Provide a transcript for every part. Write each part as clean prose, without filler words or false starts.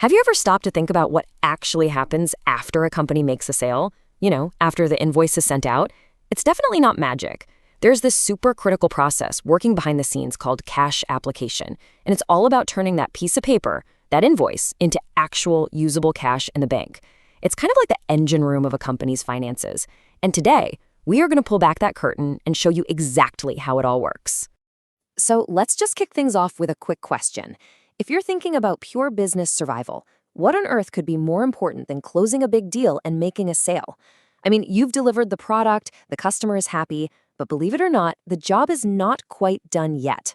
Have you ever stopped to think about what actually happens after a company makes a sale? After the invoice is sent out? It's definitely not magic. There's this super critical process working behind the scenes called cash application, and it's all about turning that piece of paper, that invoice, into actual usable cash in the bank. It's kind of like the engine room of a company's finances. And today, we are going to pull back that curtain and show you exactly how it all works. So let's just kick things off with a quick question. If you're thinking about pure business survival, what on earth could be more important than closing a big deal and making a sale? I mean, you've delivered the product, the customer is happy, but believe it or not, the job is not quite done yet.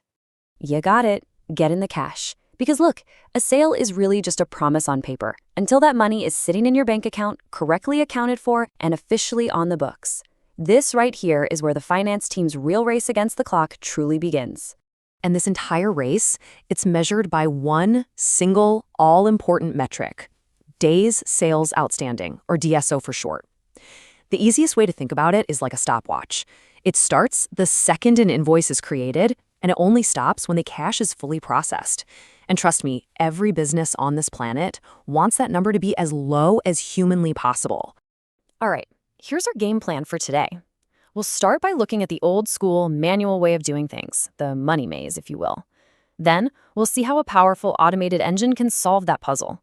You got it. Get in the cash. Because look, a sale is really just a promise on paper until that money is sitting in your bank account, correctly accounted for, and officially on the books. This right here is where the finance team's real race against the clock truly begins. And this entire race, it's measured by one single, all-important metric: days sales outstanding, or DSO for short. The easiest way to think about it is like a stopwatch. It starts the second an invoice is created, and it only stops when the cash is fully processed. And trust me, every business on this planet wants that number to be as low as humanly possible. All right, here's our game plan for today. We'll start by looking at the old-school, manual way of doing things, the money maze, if you will. Then, we'll see how a powerful automated engine can solve that puzzle.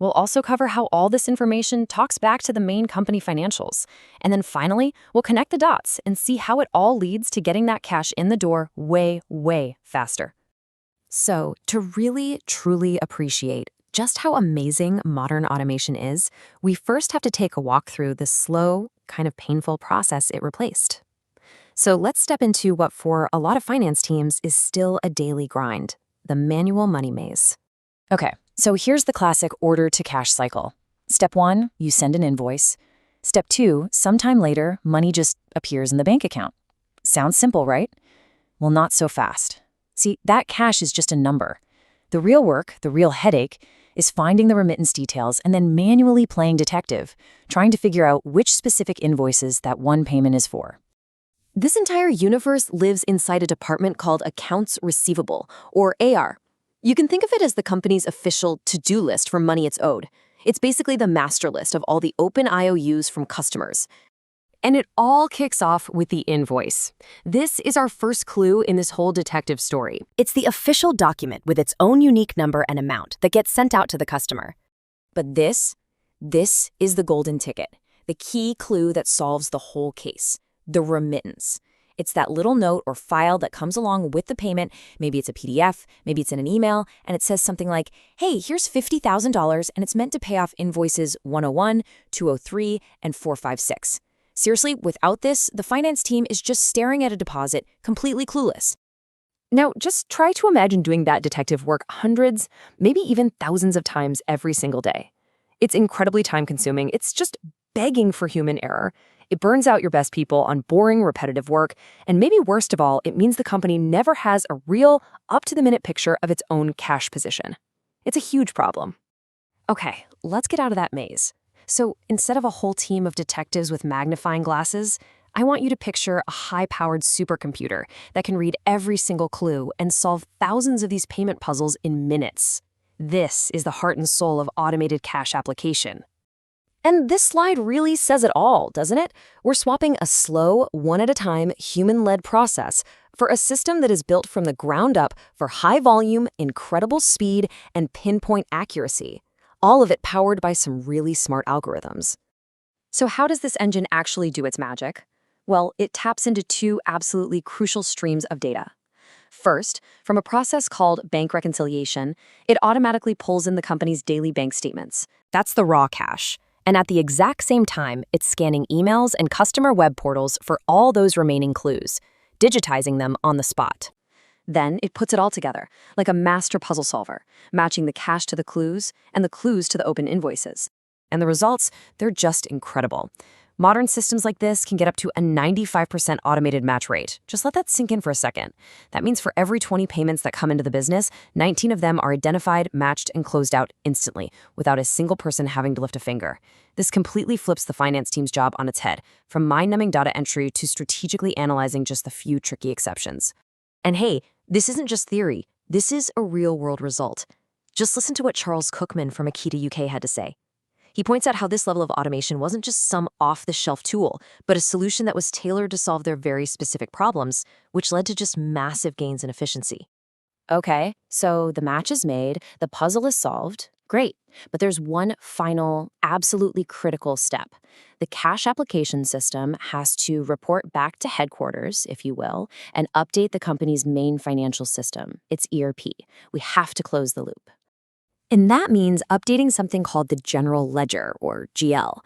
We'll also cover how all this information talks back to the main company financials. And then finally, we'll connect the dots and see how it all leads to getting that cash in the door way, way faster. So, to really, truly appreciate just how amazing modern automation is, we first have to take a walk through the slow, kind of painful process it replaced. So let's step into what for a lot of finance teams is still a daily grind, the manual money maze. Okay, so here's the classic order to cash cycle. Step 1, you send an invoice. Step 2, sometime later, money just appears in the bank account. Sounds simple, right? Well, not so fast. See, that cash is just a number. The real work, the real headache, is finding the remittance details and then manually playing detective, trying to figure out which specific invoices that one payment is for. This entire universe lives inside a department called Accounts Receivable, or AR. You can think of it as the company's official to-do list for money it's owed. It's basically the master list of all the open IOUs from customers. And it all kicks off with the invoice. This is our first clue in this whole detective story. It's the official document with its own unique number and amount that gets sent out to the customer. But this is the golden ticket, the key clue that solves the whole case, the remittance. It's that little note or file that comes along with the payment. Maybe it's a PDF, maybe it's in an email, and it says something like, hey, here's $50,000, and it's meant to pay off invoices 101, 203, and 456. Seriously, without this, the finance team is just staring at a deposit, completely clueless. Now, just try to imagine doing that detective work hundreds, maybe even thousands of times every single day. It's incredibly time-consuming. It's just begging for human error. It burns out your best people on boring, repetitive work, and maybe worst of all, it means the company never has a real, up-to-the-minute picture of its own cash position. It's a huge problem. Okay, let's get out of that maze. So instead of a whole team of detectives with magnifying glasses, I want you to picture a high-powered supercomputer that can read every single clue and solve thousands of these payment puzzles in minutes. This is the heart and soul of automated cash application. And this slide really says it all, doesn't it? We're swapping a slow, one-at-a-time, human-led process for a system that is built from the ground up for high volume, incredible speed, and pinpoint accuracy. All of it powered by some really smart algorithms. So how does this engine actually do its magic? Well, it taps into two absolutely crucial streams of data. First, from a process called bank reconciliation, it automatically pulls in the company's daily bank statements. That's the raw cash. And at the exact same time, it's scanning emails and customer web portals for all those remaining clues, digitizing them on the spot. Then it puts it all together, like a master puzzle solver, matching the cash to the clues and the clues to the open invoices. And the results, they're just incredible. Modern systems like this can get up to a 95% automated match rate. Just let that sink in for a second. That means for every 20 payments that come into the business, 19 of them are identified, matched, and closed out instantly, without a single person having to lift a finger. This completely flips the finance team's job on its head, from mind-numbing data entry to strategically analyzing just the few tricky exceptions. And hey, this isn't just theory. This is a real-world result. Just listen to what Charles Cookman from Akita UK had to say. He points out how this level of automation wasn't just some off-the-shelf tool, but a solution that was tailored to solve their very specific problems, which led to just massive gains in efficiency. Okay, so the match is made, the puzzle is solved. Great. But there's one final, absolutely critical step. The cash application system has to report back to headquarters, if you will, and update the company's main financial system, its ERP. We have to close the loop. And that means updating something called the general ledger, or GL.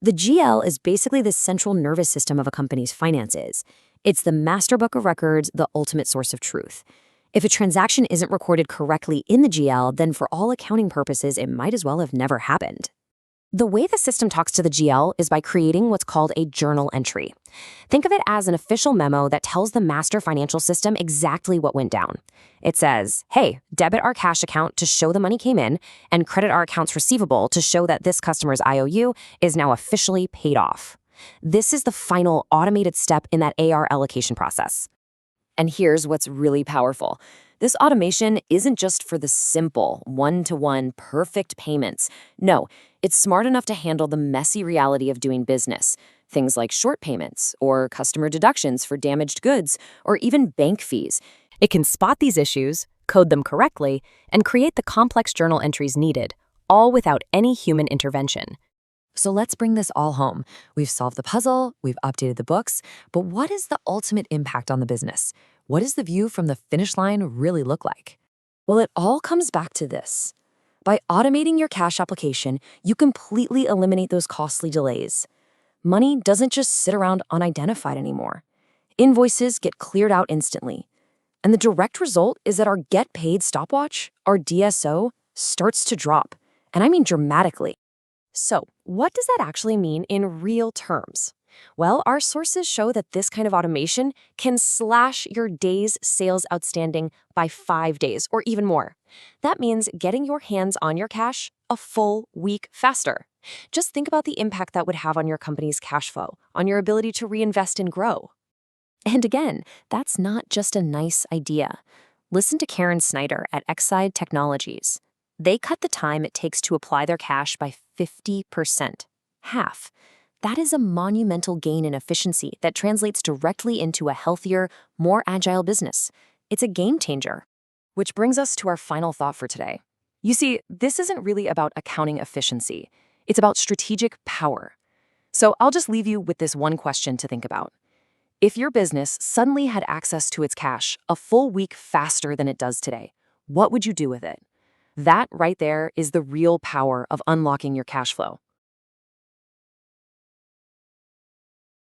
The GL is basically the central nervous system of a company's finances. It's the master book of records, the ultimate source of truth. If a transaction isn't recorded correctly in the GL, then for all accounting purposes, it might as well have never happened. The way the system talks to the GL is by creating what's called a journal entry. Think of it as an official memo that tells the master financial system exactly what went down. It says, hey, debit our cash account to show the money came in, and credit our accounts receivable to show that this customer's IOU is now officially paid off. This is the final automated step in that AR allocation process. And here's what's really powerful. This automation isn't just for the simple, one-to-one, perfect payments. No, it's smart enough to handle the messy reality of doing business. Things like short payments, or customer deductions for damaged goods, or even bank fees. It can spot these issues, code them correctly, and create the complex journal entries needed, all without any human intervention. So let's bring this all home. We've solved the puzzle, we've updated the books, but what is the ultimate impact on the business? What does the view from the finish line really look like? Well, it all comes back to this. By automating your cash application, you completely eliminate those costly delays. Money doesn't just sit around unidentified anymore. Invoices get cleared out instantly. And the direct result is that our get paid stopwatch, our DSO, starts to drop. And I mean dramatically. So, what does that actually mean in real terms? Well, our sources show that this kind of automation can slash your days sales outstanding by 5 days or even more. That means getting your hands on your cash a full week faster. Just think about the impact that would have on your company's cash flow, on your ability to reinvest and grow. And again, that's not just a nice idea. Listen to Karen Snyder at Exide Technologies. They cut the time it takes to apply their cash by 50%, half. That is a monumental gain in efficiency that translates directly into a healthier, more agile business. It's a game changer. Which brings us to our final thought for today. You see, this isn't really about accounting efficiency. It's about strategic power. So I'll just leave you with this one question to think about. If your business suddenly had access to its cash a full week faster than it does today, what would you do with it? That right there is the real power of unlocking your cash flow.